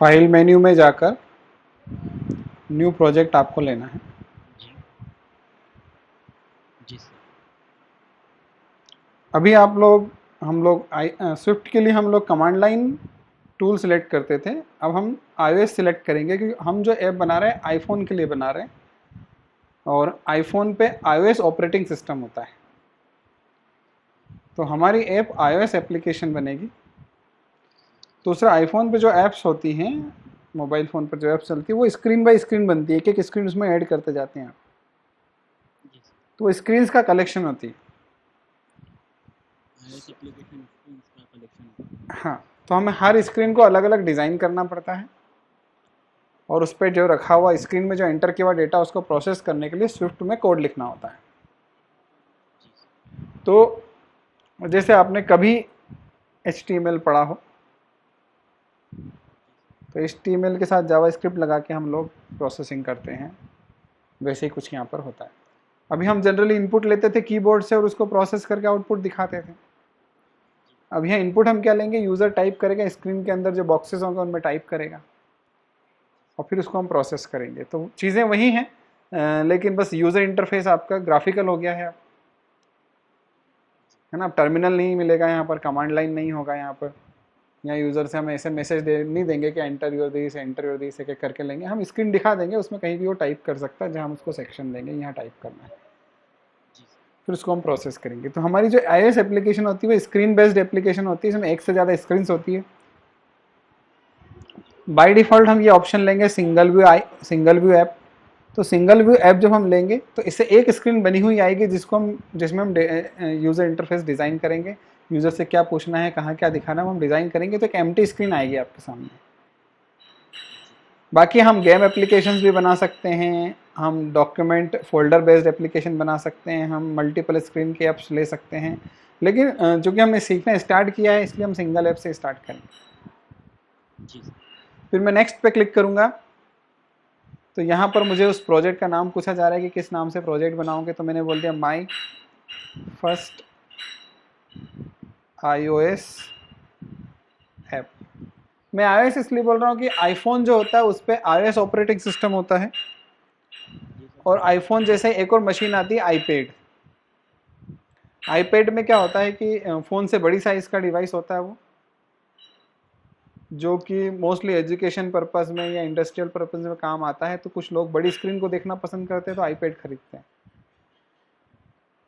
File menu में जाकर new project आपको लेना है। जी जी सर। अभी हम लोग स्विफ्ट के लिए हम लोग कमांड लाइन टूल सेलेक्ट करते थे, अब हम iOS सेलेक्ट करेंगे क्योंकि हम जो ऐप बना रहे हैं आईफोन के लिए बना रहे हैं, और आईफोन पे iOS ऑपरेटिंग सिस्टम होता है, तो हमारी ऐप iOS एप्लीकेशन बनेगी। दूसरा, आईफोन पे जो ऐप्स होती हैं, मोबाइल फ़ोन पर जो ऐप्स चलती है वो स्क्रीन बाय स्क्रीन बनती है, एक एक स्क्रीन उसमें ऐड करते जाते हैं आप, जी सर। तो स्क्रीन्स का कलेक्शन होती है। iOS एप्लीकेशन स्क्रीन्स का कलेक्शन होता है। हाँ, तो हमें हर स्क्रीन को अलग अलग डिज़ाइन करना पड़ता है, और उस पर जो रखा हुआ स्क्रीन में जो एंटर किया हुआ डेटा उसको प्रोसेस करने के लिए स्विफ्ट में कोड लिखना होता है। जी सर। तो जैसे आपने कभी HTML पढ़ा हो, तो HTML के साथ जावास्क्रिप्ट लगा के हम लोग प्रोसेसिंग करते हैं, वैसे ही कुछ यहाँ पर होता है। अभी हम जनरली इनपुट लेते थे कीबोर्ड से और उसको प्रोसेस करके आउटपुट दिखाते थे। अब यहाँ इनपुट हम क्या लेंगे, यूज़र टाइप करेगा, स्क्रीन के अंदर जो बॉक्सेस होंगे उनमें टाइप करेगा और फिर उसको हम प्रोसेस करेंगे। तो चीज़ें वही हैं, लेकिन बस यूज़र इंटरफेस आपका ग्राफिकल हो गया है ना। अब टर्मिनल नहीं मिलेगा यहाँ पर, कमांड लाइन नहीं होगा यहाँ पर, यहाँ यूज़र से हम ऐसे मैसेज नहीं देंगे कि enter your this enter your this एक एक करके लेंगे, हम स्क्रीन दिखा देंगे, उसमें कहीं भी वो टाइप कर सकता है, जहाँ हम उसको सेक्शन देंगे यहाँ टाइप करना है, जी सर। फिर उसको हम प्रोसेस करेंगे। तो हमारी जो iOS एप्लीकेशन होती है वो स्क्रीन बेस्ड एप्लीकेशन होती है, इसमें एक से ज़्यादा स्क्रीन होती है। बाय डिफ़ॉल्ट हम ये ऑप्शन लेंगे सिंगल व्यू ऐप। तो सिंगल व्यू ऐप जब हम लेंगे तो इससे एक स्क्रीन बनी हुई आएगी जिसमें हम यूज़र इंटरफेस डिज़ाइन करेंगे, यूज़र से क्या पूछना है, कहाँ क्या दिखाना है, वो हम डिज़ाइन करेंगे, तो एक एम्प्टी स्क्रीन आएगी आपके सामने। बाकी हम गेम एप्लीकेशंस भी बना सकते हैं, हम डॉक्यूमेंट फोल्डर बेस्ड एप्लीकेशन बना सकते हैं, हम मल्टीपल स्क्रीन के ऐप्स ले सकते हैं, लेकिन चूंकि हमने सीखना स्टार्ट किया है इसलिए हम सिंगल ऐप से स्टार्ट करेंगे। जी सर। फिर मैं नेक्स्ट पे क्लिक करूँगा, तो यहाँ पर मुझे उस प्रोजेक्ट का नाम पूछा जा रहा है कि किस नाम से प्रोजेक्ट बनाओगे, तो मैंने बोल दिया माई फर्स्ट iOS ऐप। मैं iOS इसलिए बोल रहा हूँ कि आईफोन जो होता है उस पर iOS ऑपरेटिंग सिस्टम होता है, जी सर। और आईफोन जैसे एक और मशीन आती है आईपैड। आईपैड में क्या होता है कि फ़ोन से बड़ी साइज़ का डिवाइस होता है वो, जो कि मोस्टली एजुकेशन पर्पज़ में या इंडस्ट्रियल पर्पज़ में काम आता है, तो कुछ लोग बड़ी स्क्रीन को देखना पसंद करते हैं तो आईपैड खरीदते हैं,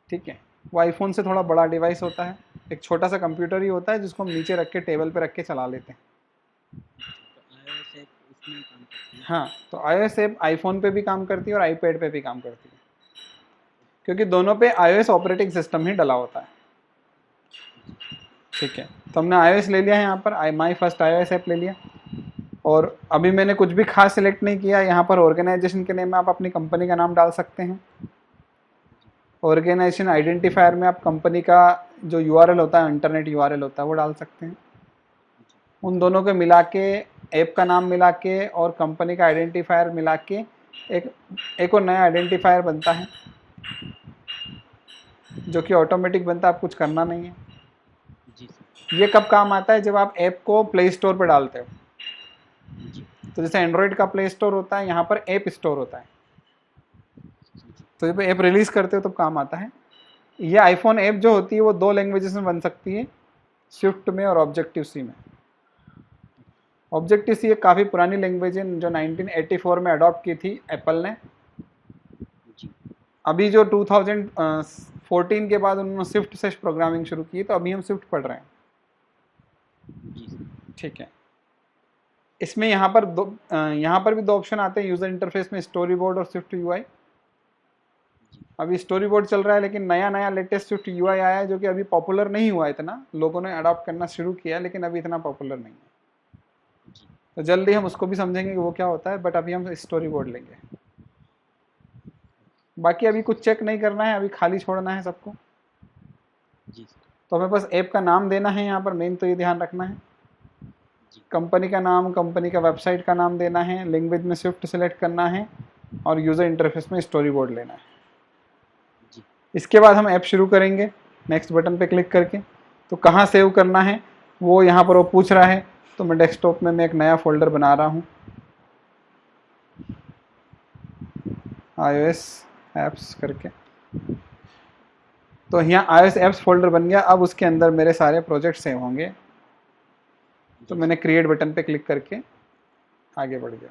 ठीक है। वो आईफोन से थोड़ा बड़ा डिवाइस होता है, एक छोटा सा कंप्यूटर ही होता है जिसको हम नीचे रख के टेबल पे रख के चला लेते हैं। अच्छा, तो iOS ऐप उसमें काम करती है। हाँ, तो iOS ऐप आईफोन पे भी काम करती है और आईपैड पे भी काम करती है, क्योंकि दोनों पे iOS ऑपरेटिंग सिस्टम ही डला होता है, जी। ठीक है। तो हमने iOS ले लिया है, यहाँ पर माई फर्स्ट iOS ऐप ले लिया, और अभी मैंने कुछ भी खास सिलेक्ट नहीं किया। यहाँ पर ऑर्गेनाइजेशन के नेम में आप अपनी कंपनी का नाम डाल सकते हैं। जी। ऑर्गेनाइजेशन आइडेंटिफायर में आप कंपनी का जो यूआरएल होता है, इंटरनेट यूआरएल होता है, वो डाल सकते हैं। जी। उन दोनों को मिला के, ऐप का नाम मिला के और कंपनी का आइडेंटिफायर मिला के एक एक और नया आइडेंटिफायर बनता है, जो कि ऑटोमेटिक बनता है, आप कुछ करना नहीं है। जी सर। ये कब काम आता है, जब आप ऐप को प्ले स्टोर पर डालते हो। जी। तो जैसे एंड्रॉयड का प्ले स्टोर होता है, यहाँ पर ऐप स्टोर होता है, जी। तो जब ऐप रिलीज करते हो तब काम आता है। ये आईफोन ऐप जो होती है वो दो लैंग्वेजेस में बन सकती है, स्विफ्ट में और ऑब्जेक्टिव सी में। ऑब्जेक्टिव सी एक काफ़ी पुरानी लैंग्वेज है जो 1984 में अडॉप्ट की थी एप्पल ने। जी। अभी जो 2014 के बाद उन्होंने स्विफ्ट से प्रोग्रामिंग शुरू की, तो अभी हम स्विफ्ट पढ़ रहे हैं, जी सर। ठीक है। इसमें यहाँ पर भी दो ऑप्शन आते हैं यूज़र इंटरफेस में, स्टोरी बोर्ड और स्विफ्ट यूआई। जी। अभी स्टोरी बोर्ड चल रहा है, लेकिन नया नया लेटेस्ट स्विफ्ट यूआई आया है जो कि अभी पॉपुलर नहीं हुआ, इतना लोगों ने अडॉप्ट करना शुरू किया लेकिन अभी इतना पॉपुलर नहीं है। जी। तो जल्दी हम उसको भी समझेंगे कि वो क्या होता है, बट अभी हम स्टोरी बोर्ड लेंगे। बाकी अभी कुछ चेक नहीं करना है, अभी खाली छोड़ना है सबको। जी सर। तो हमें बस ऐप का नाम देना है, यहाँ पर मेन तो ये ध्यान रखना है। जी। कंपनी का नाम, कंपनी का वेबसाइट का नाम देना है, लैंग्वेज में स्विफ्ट सेलेक्ट करना है, और यूज़र इंटरफेस में स्टोरी बोर्ड लेना है। जी। इसके बाद हम ऐप शुरू करेंगे नेक्स्ट बटन पे क्लिक करके। तो कहाँ सेव करना है वो यहाँ पर वो पूछ रहा है, तो मैं डेस्कटॉप में मैं एक नया फोल्डर बना रहा हूँ, iOS एप्स करके। तो यहाँ iOS एप्स फोल्डर बन गया। अब उसके अंदर मेरे सारे प्रोजेक्ट सेव होंगे। तो जी मैंने क्रिएट बटन पे क्लिक करके आगे बढ़ गया।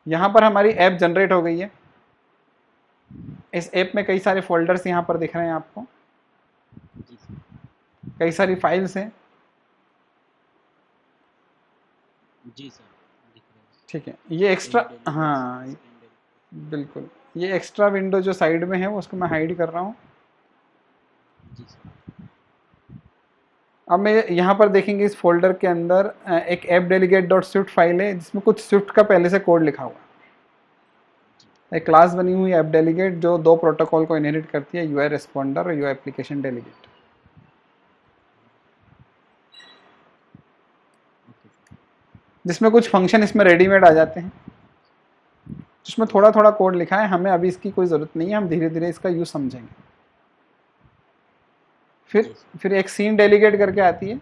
यहाँ पर हमारी ऐप जनरेट हो गई है। इस ऐप में कई सारे फोल्डर्स यहाँ पर दिख रहे हैं आपको, जी सर। कई सारी फाइल्स हैं। जी सर, दिख रहा है। ठीक है, ये एक्स्ट्रा, एप डेलीगेट्स, हाँ स्क्रीन डेलीगेट्स। बिल्कुल, ये एक्स्ट्रा विंडो जो साइड में है वो उसको मैं हाइड कर रहा हूँ। जी सर। अब मैं यहाँ पर देखेंगे इस फोल्डर के अंदर एक app delegate dot Swift file है जिसमें कुछ स्विफ्ट का पहले से कोड लिखा हुआ है। एक क्लास बनी हुई है ऐप डेलीगेट जो दो प्रोटोकॉल को इनहेरिट करती है, यूआई रिस्पॉन्डर और UI application delegate. Okay sir. जिसमें कुछ फंक्शन इसमें रेडीमेड आ जाते हैं, जिसमें थोड़ा थोड़ा कोड लिखा है। हमें अभी इसकी कोई ज़रूरत नहीं है, हम धीरे धीरे इसका यूज़ समझेंगे। जी सर। फिर एक सीन डेलीगेट करके आती है,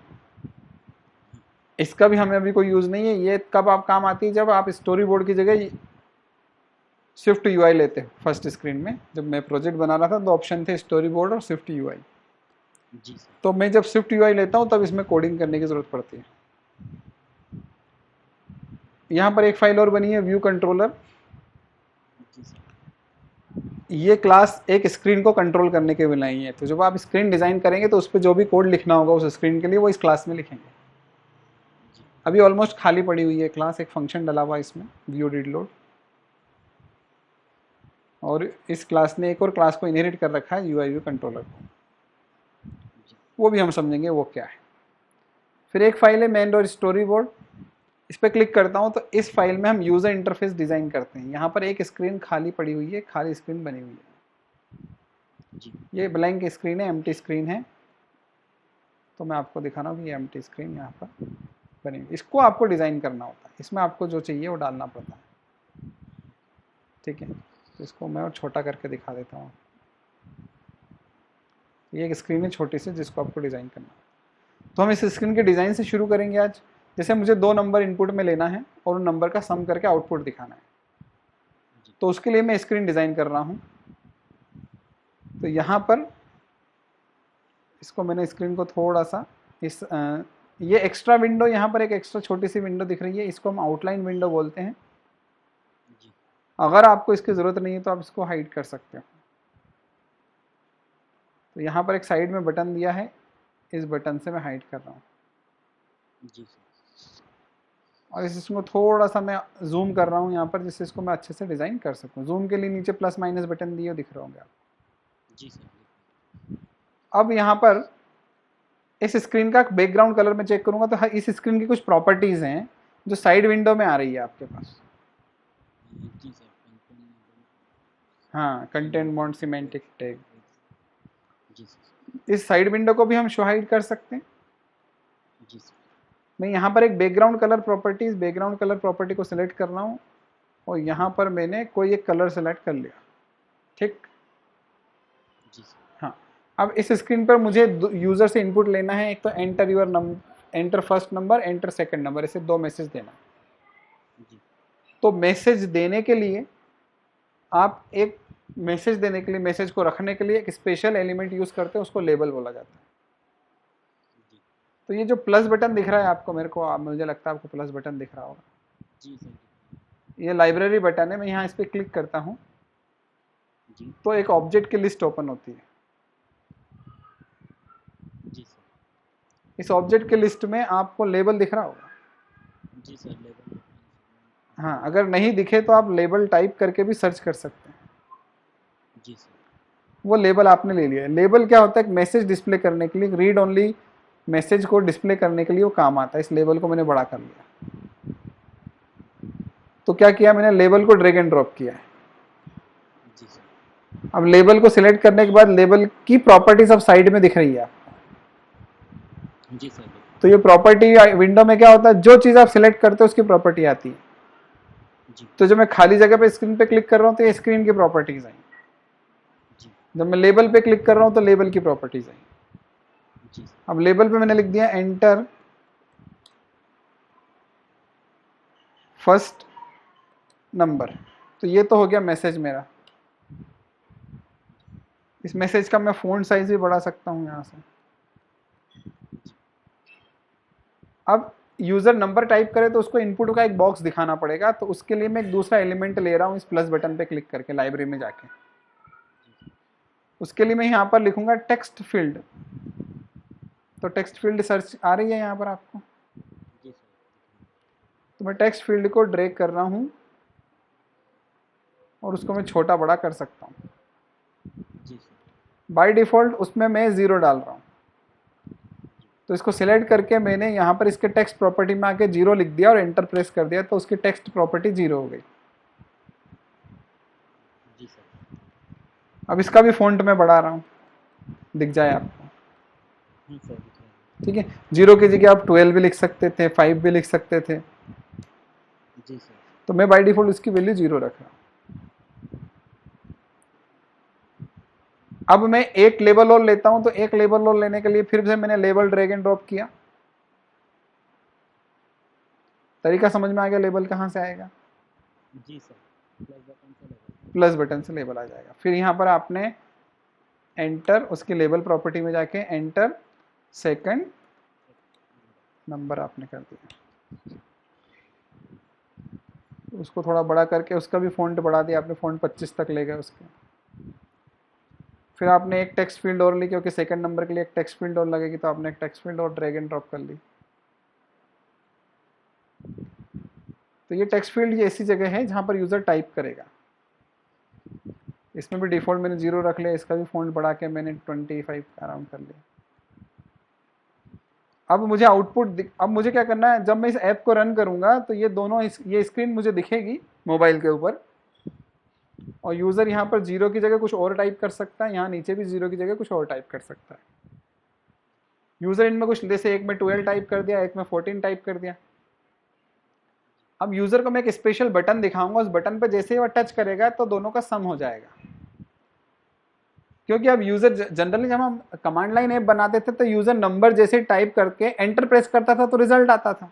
इसका भी हमें अभी कोई यूज़ नहीं है। ये कब आप काम आती है, जब आप स्टोरी बोर्ड की जगह स्विफ्ट यूआई लेते हो। फर्स्ट स्क्रीन में जब मैं प्रोजेक्ट बना रहा था, दो ऑप्शन थे, स्टोरी बोर्ड और स्विफ्ट यूआई। जी सर। तो मैं जब स्विफ्ट यूआई लेता हूँ तब इसमें कोडिंग करने की ज़रूरत पड़ती है। यहाँ पर एक फाइल और बनी है, व्यू कंट्रोलर। जी सर। ये क्लास एक स्क्रीन को कंट्रोल करने के लिए बनाई है। तो जब आप स्क्रीन डिज़ाइन करेंगे तो उस पर जो भी कोड लिखना होगा उस स्क्रीन के लिए, वो इस क्लास में लिखेंगे। जी अभी ऑलमोस्ट खाली पड़ी हुई है क्लास, एक फंक्शन डला हुआ है इसमें, व्यू रीड लोड। और इस क्लास ने एक और क्लास को इनहेरिट कर रखा है, यूआई व्यू कंट्रोलर को। जी। वो भी हम समझेंगे वो क्या है। फिर एक फाइल है मेन और स्टोरी बोर्ड। इस पर क्लिक करता हूँ तो इस फाइल में हम यूज़र इंटरफेस डिज़ाइन करते हैं। यहाँ पर एक स्क्रीन खाली पड़ी हुई है, खाली स्क्रीन बनी हुई है। जी। ये ब्लैंक स्क्रीन है, एम्प्टी स्क्रीन है। तो मैं आपको दिखा रहा हूँ कि ये एम्प्टी स्क्रीन यहाँ पर बनी हुई। इसको आपको डिज़ाइन करना होता है, इसमें आपको जो चाहिए वो डालना पड़ता है। ठीक है, तो इसको मैं और छोटा करके दिखा देता हूँ। ये एक स्क्रीन है छोटी सी जिसको आपको डिज़ाइन करना है। तो हम इस स्क्रीन के डिज़ाइन से शुरू करेंगे आज। जैसे मुझे दो नंबर इनपुट में लेना है और उन नंबर का सम करके आउटपुट दिखाना है, जी। तो उसके लिए मैं स्क्रीन डिज़ाइन कर रहा हूँ। तो यहाँ पर इसको मैंने स्क्रीन को थोड़ा सा ये एक्स्ट्रा विंडो, यहाँ पर एक एक्स्ट्रा छोटी सी विंडो दिख रही है, इसको हम आउटलाइन विंडो बोलते हैं। जी। अगर आपको इसकी ज़रूरत नहीं है तो आप इसको हाइड कर सकते हो। तो यहाँ पर एक साइड में बटन दिया है, इस बटन से मैं हाइड कर रहा हूँ। जी सर। और इसको थोड़ा सा मैं जूम कर रहा हूँ यहाँ पर, जिससे इसको मैं अच्छे से डिज़ाइन कर सकूँ। जूम के लिए नीचे प्लस माइनस बटन दिए दिख रहे होंगे आप। जी सर। अब यहाँ पर इस स्क्रीन का बैकग्राउंड कलर में चेक करूँगा तो इस स्क्रीन की कुछ प्रॉपर्टीज़ हैं जो साइड विंडो में आ रही है आपके पास। जी सर। हाँ, कंटेंट मॉन्ट सिमेंटिक टैग। जी सर। इस साइड विंडो को भी हम शो हाइड कर सकते हैं। जी सर। मैं यहाँ पर एक बैकग्राउंड कलर प्रॉपर्टी को सिलेक्ट कर रहा हूँ और यहाँ पर मैंने कोई एक कलर सेलेक्ट कर लिया। ठीक, जी सर। हाँ। अब इस स्क्रीन पर मुझे यूज़र से इनपुट लेना है। एक तो enter first number, enter second number, ऐसे दो मैसेज देना है। जी। तो मैसेज देने के लिए आप एक मैसेज को रखने के लिए एक स्पेशल एलिमेंट यूज़ करते हैं, उसको लेबल बोला जाता है। जी। तो ये जो प्लस बटन दिख रहा है आपको, मुझे लगता है आपको प्लस बटन दिख रहा होगा। जी सर। ये लाइब्रेरी बटन है। मैं यहाँ इस पर क्लिक करता हूँ जी। तो एक ऑब्जेक्ट की लिस्ट ओपन होती है। जी सर। इस ऑब्जेक्ट की लिस्ट में आपको लेबल दिख रहा होगा। जी सर, लेवल। हाँ, अगर नहीं दिखे तो आप लेबल टाइप करके भी सर्च कर सकते हैं। जी सर। वो लेबल आपने ले लिया है। लेबल क्या होता है? मैसेज डिस्प्ले करने के लिए, रीड ओनली मैसेज को डिस्प्ले करने के लिए वो काम आता है। इस लेबल को मैंने बड़ा कर लिया। तो क्या किया मैंने, लेबल को ड्रैग एंड ड्रॉप किया है। जी सर। अब लेबल को सिलेक्ट करने के बाद लेबल की प्रॉपर्टीज अब साइड में दिख रही है। जी सर। तो ये प्रॉपर्टी विंडो में क्या होता है, जो चीज़ आप सिलेक्ट करते हो उसकी प्रॉपर्टी आती है। जी। तो जब मैं खाली जगह पे स्क्रीन पे क्लिक कर रहा हूँ तो ये स्क्रीन की प्रॉपर्टीज आई। जी। जब मैं लेबल पे क्लिक कर रहा हूँ तो लेबल की प्रॉपर्टीज आई। जी। अब लेबल पे मैंने लिख दिया एंटर फर्स्ट नंबर। तो ये तो हो गया मैसेज मेरा। इस मैसेज का मैं फ़ॉन्ट साइज भी बढ़ा सकता हूँ यहाँ से। अब यूज़र नंबर टाइप करे तो उसको इनपुट का एक बॉक्स दिखाना पड़ेगा, तो उसके लिए मैं एक दूसरा एलिमेंट ले रहा हूँ इस प्लस बटन पे क्लिक करके लाइब्रेरी में जाके। उसके लिए मैं यहाँ पर लिखूंगा टेक्स्ट फील्ड। तो टेक्स्ट फील्ड सर्च आ रही है यहाँ पर आपको। जी सर। तो मैं टेक्स्ट फील्ड को ड्रैग कर रहा हूँ और उसको मैं छोटा बड़ा कर सकता हूँ। जी सर। बाय डिफ़ॉल्ट उसमें मैं 0 डाल रहा हूँ। तो इसको सिलेक्ट करके मैंने यहाँ पर इसके टेक्स्ट प्रॉपर्टी में आके 0 लिख दिया और एंटर प्रेस कर दिया, तो उसकी टेक्स्ट प्रॉपर्टी 0 हो गई। जी सर। अब इसका भी फ़ॉन्ट मैं बढ़ा रहा हूँ, दिख जाए आपको। हाँ सर, दिख रहा है। ठीक है, 0 की जगह आप 12 भी लिख सकते थे, 5 भी लिख सकते थे। जी सर। तो मैं बाय डिफ़ॉल्ट उसकी वैल्यू 0 रख रहा हूँ। अब मैं एक लेबल और लेता हूं, तो एक लेबल और लेने के लिए फिर से मैंने लेबल ड्रैग एंड ड्रॉप किया। तरीका समझ में आ गया लेबल कहां से आएगा? जी सर। प्लस बटन से लेबल। प्लस बटन से लेबल आ जाएगा। फिर यहां पर आपने एंटर, उसकी लेबल प्रॉपर्टी में जाके एंटर सेकंड नंबर आपने कर दिया। उसको थोड़ा बड़ा करके उसका भी फ़ॉन्ट बढ़ा दिया आपने, फ़ॉन्ट 25 तक ले गए उसके। फिर आपने एक टेक्स्ट फील्ड और ली, क्योंकि सेकंड नंबर के लिए एक टेक्स्ट फील्ड और लगेगी, तो आपने एक टेक्स्ट फील्ड और ड्रैग एंड ड्रॉप कर ली। तो ये टेक्स्ट फील्ड ऐसी जगह है जहां पर यूज़र टाइप करेगा। इसमें भी डिफ़ॉल्ट मैंने 0 रख लिया, इसका भी फ़ॉन्ट बढ़ा के मैंने 25 अराउंड कर लिया। अब मुझे अब मुझे क्या करना है, जब मैं इस ऐप को रन करूंगा तो ये दोनों ये स्क्रीन मुझे दिखेगी मोबाइल के ऊपर, और यूज़र यहाँ पर 0 की जगह कुछ और टाइप कर सकता है, यहाँ नीचे भी 0 की जगह कुछ और टाइप कर सकता है। यूज़र इनमें कुछ, जैसे एक में 12 टाइप कर दिया, एक में 14 टाइप कर दिया। अब यूज़र को मैं एक स्पेशल बटन दिखाऊंगा, उस बटन पर जैसे ही वह टच करेगा तो दोनों का सम हो जाएगा। क्योंकि अब यूज़र जनरली जब हम कमांड लाइन ऐप बनाते थे तो यूज़र नंबर जैसे टाइप करके एंटर प्रेस करता था तो रिजल्ट आता था।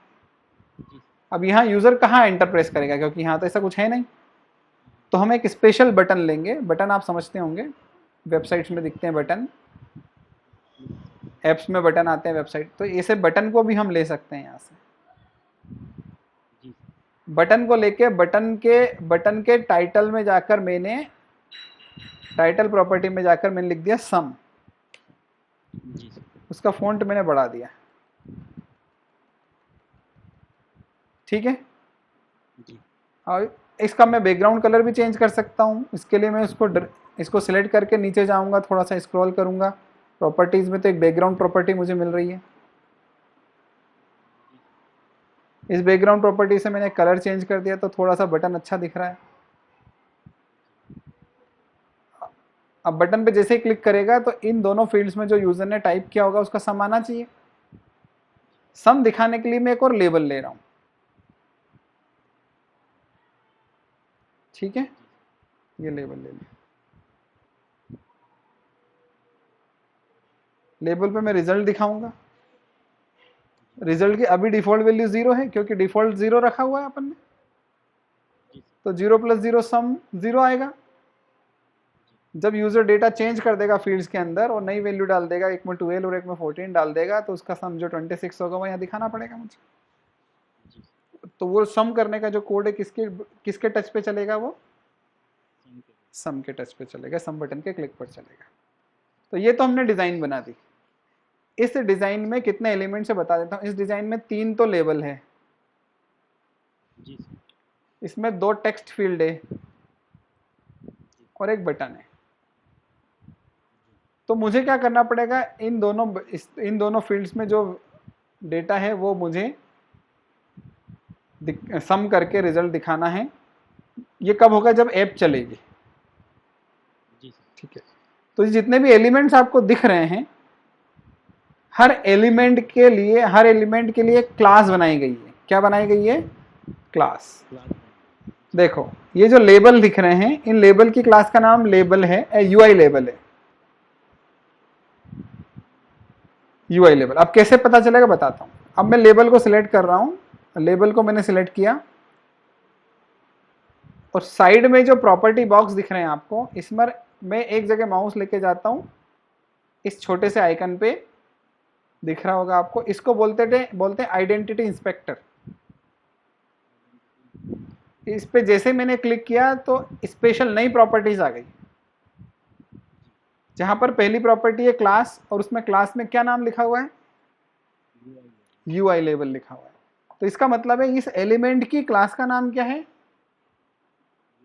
अब यहाँ यूज़र कहाँ एंटर प्रेस करेगा, क्योंकि यहाँ तो ऐसा कुछ है नहीं। तो हम एक स्पेशल बटन लेंगे। बटन आप समझते होंगे, वेबसाइट्स में दिखते हैं बटन, ऐप्स में बटन आते हैं वेबसाइट, तो ऐसे बटन को भी हम ले सकते हैं यहाँ से। बटन को लेके बटन के टाइटल में जाकर मैंने टाइटल प्रॉपर्टी में जाकर मैंने लिख दिया सम। उसका फ़ॉन्ट मैंने बढ़ा दिया। ठीक है। और इसका मैं बैकग्राउंड कलर भी चेंज कर सकता हूँ। इसके लिए मैं इसको सिलेक्ट करके नीचे जाऊँगा, थोड़ा सा स्क्रॉल करूँगा, प्रॉपर्टीज़ में तो एक बैकग्राउंड प्रॉपर्टी मुझे मिल रही है। इस बैकग्राउंड प्रॉपर्टी से मैंने कलर चेंज कर दिया तो थोड़ा सा बटन अच्छा दिख रहा है। अब बटन पे जैसे ही क्लिक करेगा तो इन दोनों फील्ड्स में जो यूज़र ने टाइप किया होगा उसका सम आना चाहिए। सम दिखाने के लिए मैं एक और लेबल ले रहा हूँ। ठीक है, ये लेबल ले लिया। लेबल पे मैं रिजल्ट दिखाऊंगा। रिजल्ट की अभी डिफॉल्ट वैल्यू 0 है, क्योंकि डिफॉल्ट 0 रखा हुआ है अपन ने, तो 0 + 0 सम 0 आएगा। जब यूजर डेटा चेंज कर देगा फील्ड्स के अंदर और नई वैल्यू डाल देगा, एक में 12 और एक में 14 डाल देगा, तो उसका सम जो 26 होगा वो यहाँ दिखाना पड़ेगा मुझे। तो वो सम करने का जो कोड है किसके टच पे चलेगा? वो सम के टच पे चलेगा, सम बटन के क्लिक पर चलेगा। तो ये तो हमने डिजाइन बना दी। इस डिजाइन में कितने एलिमेंट्स है बता देता हूँ। इस डिजाइन में 3 तो लेबल है, इसमें 2 टेक्स्ट फील्ड है और एक बटन है। तो मुझे क्या करना पड़ेगा, इन दोनों फील्ड्स में जो डेटा है वो मुझे सम करके रिजल्ट दिखाना है। ये कब होगा? जब ऐप चलेगी। ठीक है। तो जितने भी एलिमेंट्स आपको दिख रहे हैं, हर एलिमेंट के लिए क्लास बनाई गई है। क्या बनाई गई है? क्लास। देखो ये जो लेबल दिख रहे हैं, इन लेबल की क्लास का नाम लेबल है, यूआई लेबल है। UI label. अब कैसे पता चलेगा बताता हूं। अब मैं लेबल को सिलेक्ट कर रहा हूं। लेबल को मैंने सिलेक्ट किया, और साइड में जो प्रॉपर्टी बॉक्स दिख रहे हैं आपको, इसमें मैं एक जगह माउस लेके जाता हूँ, इस छोटे से आइकन पे दिख रहा होगा आपको, इसको बोलते हैं आइडेंटिटी इंस्पेक्टर। इस पे जैसे मैंने क्लिक किया तो स्पेशल नई प्रॉपर्टीज आ गई, जहां पर पहली प्रॉपर्टी है क्लास, और उसमें क्लास में क्या नाम लिखा हुआ है, यूआई लेबल लिखा हुआ है। तो इसका मतलब है इस एलिमेंट की क्लास का नाम क्या है,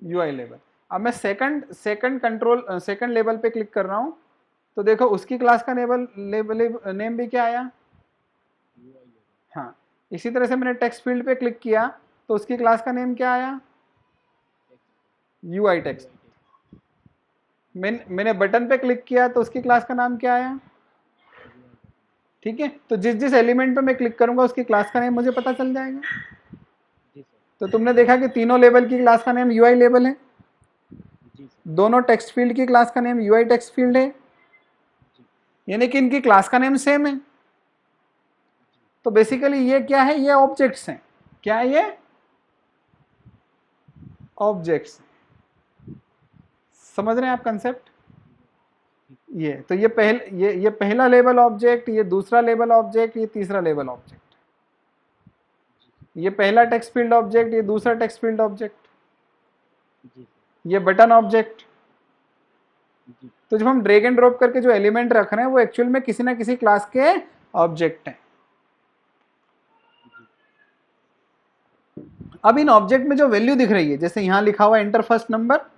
यूआई लेबल। अब मैं सेकंड लेवल पे क्लिक कर रहा हूं, तो देखो उसकी क्लास का नेम भी क्या आया, हाँ। इसी तरह से मैंने टेक्स्ट फील्ड पे क्लिक किया तो उसकी क्लास का नेम क्या आया, यूआई टेक्स्ट। मैंने बटन पे क्लिक किया तो उसकी क्लास का नाम क्या आया, ठीक है। तो जिस जिस एलिमेंट पे मैं क्लिक करूंगा उसकी क्लास का नेम मुझे पता चल जाएगा। तो तुमने देखा कि तीनों लेबल की क्लास का नेम यूआई लेबल है, दोनों टेक्स्ट फील्ड की क्लास का नेम यूआई टेक्स्ट फील्ड है, यानी कि इनकी क्लास का नेम सेम है। तो बेसिकली ये क्या है, ये ऑब्जेक्ट्स हैं। क्या है ये, ऑब्जेक्ट्स। समझ रहे हैं आप कंसेप्ट? ये तो ये पहला लेबल ऑब्जेक्ट, ये दूसरा लेबल ऑब्जेक्ट, ये तीसरा लेबल ऑब्जेक्ट, ये पहला टेक्स्ट फील्ड ऑब्जेक्ट, ये दूसरा टेक्स्ट फील्ड ऑब्जेक्ट, ये बटन ऑब्जेक्ट। तो जब हम ड्रैग एंड ड्रॉप करके जो एलिमेंट रख रहे हैं वो एक्चुअल में किसी ना किसी क्लास के ऑब्जेक्ट हैं। अब इन ऑब्जेक्ट में जो वैल्यू दिख रही है, जैसे यहां लिखा हुआ एंटर फर्स्ट नंबर,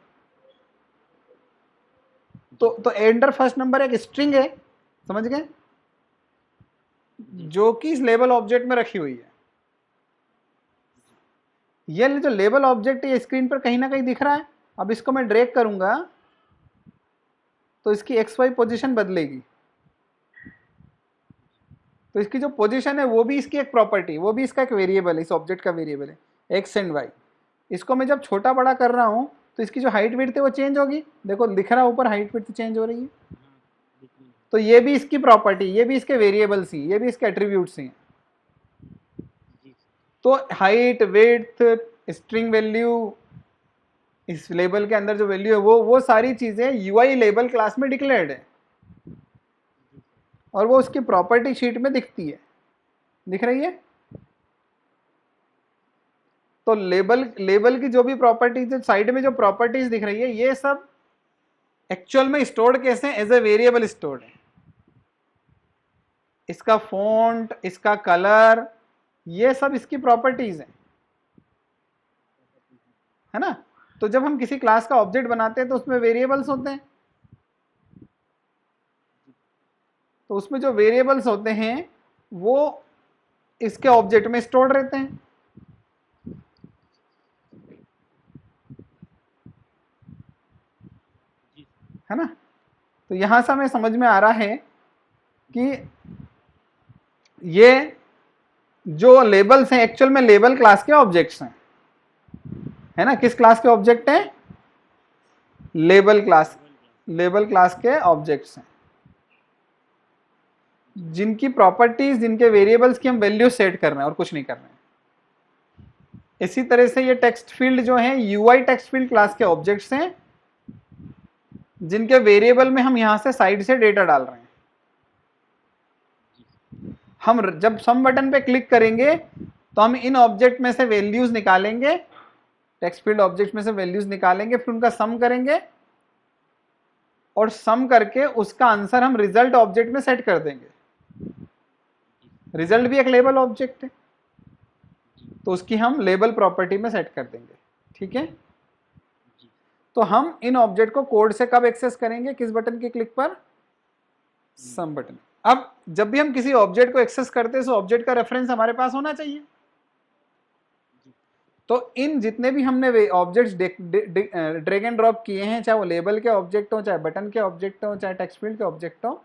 तो एंटर फर्स्ट नंबर एक स्ट्रिंग है, समझ गए, जो कि इस लेबल ऑब्जेक्ट में रखी हुई है। ये जो लेबल ऑब्जेक्ट है स्क्रीन पर कहीं ना कहीं दिख रहा है। अब इसको मैं ड्रैग करूंगा तो इसकी एक्स वाई पोजीशन बदलेगी। तो इसकी जो पोजीशन है वो भी इसकी एक प्रॉपर्टी, वो भी इसका एक वेरिएबल है, इस ऑब्जेक्ट का वेरिएबल है एक्स एंड वाई। इसको मैं जब छोटा बड़ा कर रहा हूं तो इसकी जो हाइट विड्थ है वो चेंज होगी। देखो दिख रहा है ऊपर हाइट विड्थ चेंज हो रही है। तो ये भी इसकी प्रॉपर्टी, ये भी इसके वेरिएबल्स ही, ये भी इसके एट्रीब्यूट्स ही। तो हाइट, विड्थ, स्ट्रिंग वैल्यू, इस लेबल के अंदर जो वैल्यू है वो सारी चीजें यूआई लेबल क्लास में डिक्लेयर्ड है, और वो उसकी प्रॉपर्टी शीट में दिखती है, दिख रही है। तो लेबल की जो भी प्रॉपर्टीज, साइड में जो प्रॉपर्टीज दिख रही है, ये सब एक्चुअल में स्टोर्ड कैसे एज ए वेरिएबल स्टोर्ड है। इसका फॉन्ट, इसका कलर, ये सब इसकी प्रॉपर्टीज हैं, है ना। तो जब हम किसी क्लास का ऑब्जेक्ट बनाते हैं तो उसमें वेरिएबल्स होते हैं, तो उसमें जो वेरिएबल्स होते हैं वो इसके ऑब्जेक्ट में स्टोर्ड रहते हैं, है ना। तो यहां से हमें समझ में आ रहा है कि ये जो लेबल्स हैं एक्चुअल में लेबल क्लास के ऑब्जेक्ट्स हैं, है ना। किस क्लास के ऑब्जेक्ट हैं, लेबल क्लास के ऑब्जेक्ट्स हैं, जिनकी प्रॉपर्टीज, जिनके वेरिएबल्स की हम वैल्यू सेट कर रहे हैं और कुछ नहीं कर रहे हैं। इसी तरह से ये टेक्स्ट फील्ड जो है यूआई टेक्स्ट फील्ड क्लास के ऑब्जेक्ट्स हैं, जिनके वेरिएबल में हम यहां से साइड से डेटा डाल रहे हैं। हम जब सम बटन पे क्लिक करेंगे तो हम इन ऑब्जेक्ट में से वैल्यूज निकालेंगे, टेक्स्ट फील्ड ऑब्जेक्ट में से वैल्यूज निकालेंगे, फिर उनका सम करेंगे, और सम करके उसका आंसर हम रिजल्ट ऑब्जेक्ट में सेट कर देंगे। रिजल्ट भी एक लेबल ऑब्जेक्ट है, तो उसकी हम लेबल प्रॉपर्टी में सेट कर देंगे, ठीक है। तो हम इन ऑब्जेक्ट को कोड से कब एक्सेस करेंगे, किस बटन के क्लिक पर, सम बटन। अब जब भी हम किसी ऑब्जेक्ट को एक्सेस करते हैं तो ऑब्जेक्ट का रेफरेंस हमारे पास होना चाहिए। तो इन जितने भी हमने ऑब्जेक्ट्स ड्रैग एंड ड्रॉप किए हैं, चाहे वो लेबल के ऑब्जेक्ट हो, चाहे बटन के ऑब्जेक्ट हो, चाहे टेक्स्ट फील्ड के ऑब्जेक्ट हो,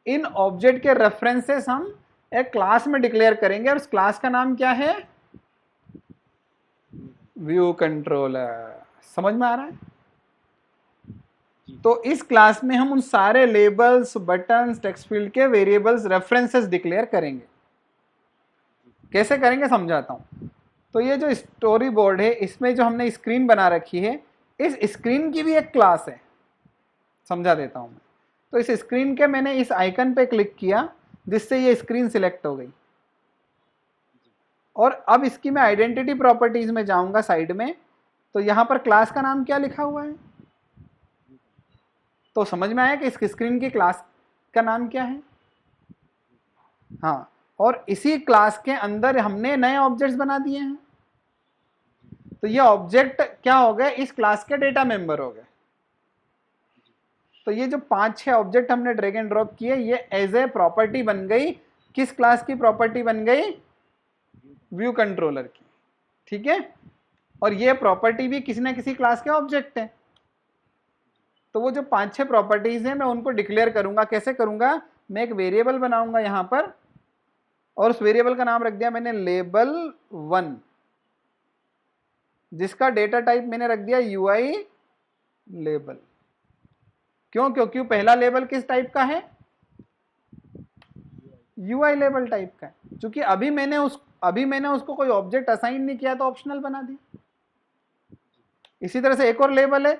इन ऑब्जेक्ट के रेफरेंसेस हम एक क्लास में डिक्लेयर करेंगे, और उस क्लास का नाम क्या है, व्यू कंट्रोलर। समझ में आ रहा है? तो इस क्लास में हम उन सारे लेबल्स, बटन्स, टेक्स्ट फील्ड के वेरिएबल्स, रेफरेंसेस डिक्लेयर करेंगे। कैसे करेंगे समझाता हूं। तो ये जो स्टोरी बोर्ड है इसमें जो हमने स्क्रीन बना रखी है, इस स्क्रीन की भी एक क्लास है, समझा देता हूं मैं। तो इस स्क्रीन के मैंने इस आइकन पे क्लिक किया जिससे ये स्क्रीन सिलेक्ट हो गई, और अब इसकी मैं आइडेंटिटी प्रॉपर्टीज में जाऊंगा साइड में, तो यहां पर क्लास का नाम क्या लिखा हुआ है, तो समझ में आया कि इस स्क्रीन की क्लास का नाम क्या है। हाँ, और इसी क्लास के अंदर हमने नए ऑब्जेक्ट्स बना दिए हैं, तो ये ऑब्जेक्ट क्या हो गए, इस क्लास के डेटा मेंबर हो गए। तो ये जो 5-6 ऑब्जेक्ट हमने ड्रैग एंड ड्रॉप किए, ये एज ए प्रॉपर्टी बन गई, किस क्लास की प्रॉपर्टी बन गई, व्यू कंट्रोलर की, ठीक है। और ये प्रॉपर्टी भी किसी ना किसी क्लास के ऑब्जेक्ट है। तो वो जो 5-6 प्रॉपर्टीज हैं मैं उनको डिक्लेयर करूंगा। कैसे करूंगा, मैं एक वेरिएबल बनाऊंगा यहां पर, और उस वेरिएबल का नाम रख दिया मैंने label1, जिसका डेटा टाइप मैंने रख दिया UI लेबल। क्यों, क्योंकि पहला लेबल किस टाइप का है, UI लेबल टाइप का है। क्योंकि अभी मैंने उसको कोई ऑब्जेक्ट असाइन नहीं किया तो ऑप्शनल बना दिया। इसी तरह से एक और लेबल है,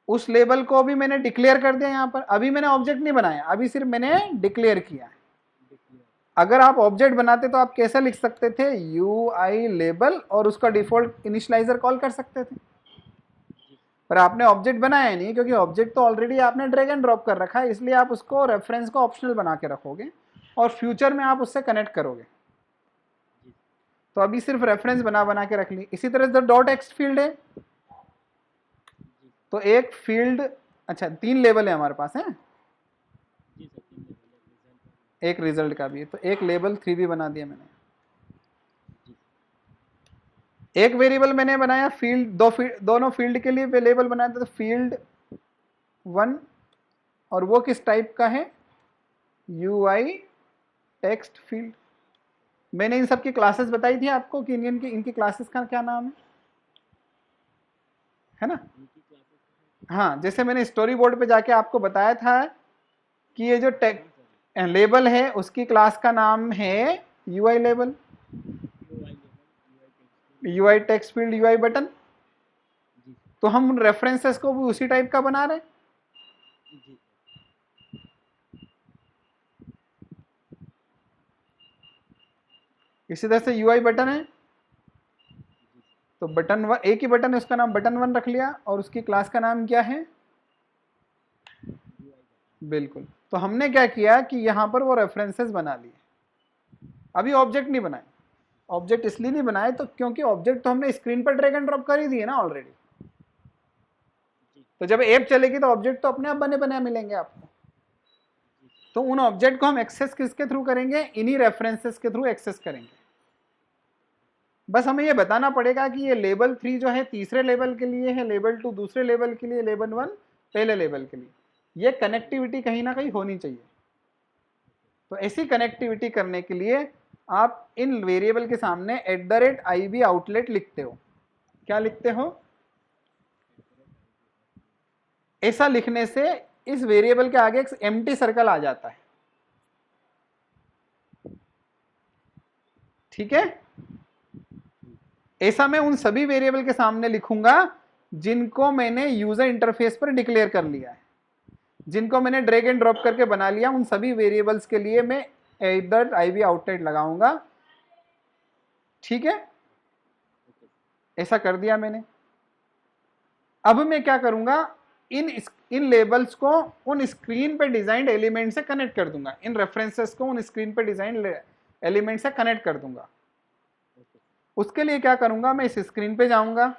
उस लेबल को भी मैंने डिक्लेयर कर दिया यहां पर। अभी मैंने ऑब्जेक्ट नहीं बनाया, अभी सिर्फ मैंने डिक्लेयर किया है। अगर आप ऑब्जेक्ट बनाते तो आप कैसे लिख सकते थे, UI लेबल, और उसका डिफॉल्ट इनिशियलाइजर कॉल कर सकते थे। पर आपने ऑब्जेक्ट बनाया नहीं, क्योंकि ऑब्जेक्ट तो ऑलरेडी आपने ड्रैग एंड ड्रॉप कर रखा है, इसलिए आप उसको रेफरेंस को ऑप्शनल बना के रखोगे और फ्यूचर में आप उससे कनेक्ट करोगे। तो अभी सिर्फ रेफरेंस बना के रख ली। इसी तरह से डॉट एक्स फील्ड है, तो एक फील्ड, अच्छा 3 लेवल है हमारे पास है, एक रिजल्ट का भी है, तो एक लेबल 3 भी बना दिया मैंने। एक वेरिएबल मैंने बनाया फील्ड, दोनों फील्ड के लिए लेबल बनाया था, तो फील्ड 1, और वो किस टाइप का है, UI टेक्स्ट फील्ड। मैंने इन सब की क्लासेस बताई थी आपको कि इनकी क्लासेस का क्या नाम है ना। हाँ, जैसे मैंने स्टोरी बोर्ड पे जाके आपको बताया था कि ये जो लेबल है उसकी क्लास का नाम है UI label, UI text field, UI button. तो हम उन रेफरेंसेस को भी उसी टाइप का बना रहे हैं। इसी तरह से UI बटन है, तो बटन 1, एक ही बटन है, उसका नाम बटन 1 रख लिया, और उसकी क्लास का नाम क्या है, बिल्कुल। तो हमने क्या किया कि यहां पर वो रेफरेंसेस बना लिए, अभी ऑब्जेक्ट नहीं बनाए। ऑब्जेक्ट इसलिए नहीं बनाए तो क्योंकि ऑब्जेक्ट तो हमने स्क्रीन पर ड्रैग एंड ड्रॉप कर ही दिए ना ऑलरेडी। तो जब ऐप चलेगी तो ऑब्जेक्ट तो अपने आप बने बने मिलेंगे आपको। तो उन ऑब्जेक्ट को हम एक्सेस किसके थ्रू करेंगे, इन्हीं रेफरेंसेस के थ्रू एक्सेस करेंगे। बस हमें ये बताना पड़ेगा कि ये लेबल 3 जो है तीसरे लेवल के लिए है, लेबल 2 दूसरे लेवल के लिए, लेबल 1 पहले लेवल के लिए। ये कनेक्टिविटी कहीं ना कहीं होनी चाहिए। तो ऐसी कनेक्टिविटी करने के लिए आप इन वेरिएबल के सामने @IB आउटलेट लिखते हो। क्या लिखते हो, ऐसा लिखने से इस वेरिएबल के आगे एक एम्प्टी सर्कल आ जाता है, ठीक है। ऐसा मैं उन सभी वेरिएबल के सामने लिखूंगा जिनको मैंने यूजर इंटरफेस पर डिक्लेयर कर लिया है, जिनको मैंने ड्रैग एंड ड्रॉप करके बना लिया। उन सभी वेरिएबल्स के लिए मैं @IB आउटलेट लगाऊंगा, ठीक है। ऐसा कर दिया मैंने। अब मैं क्या करूंगा, इन लेबल्स को उन स्क्रीन पे डिजाइंड एलिमेंट से कनेक्ट कर दूंगा, इन रेफरेंसेस को उन स्क्रीन पे डिजाइंड एलिमेंट से कनेक्ट कर दूंगा। उसके लिए क्या करूंगा, मैं इस स्क्रीन पे जाऊंगा,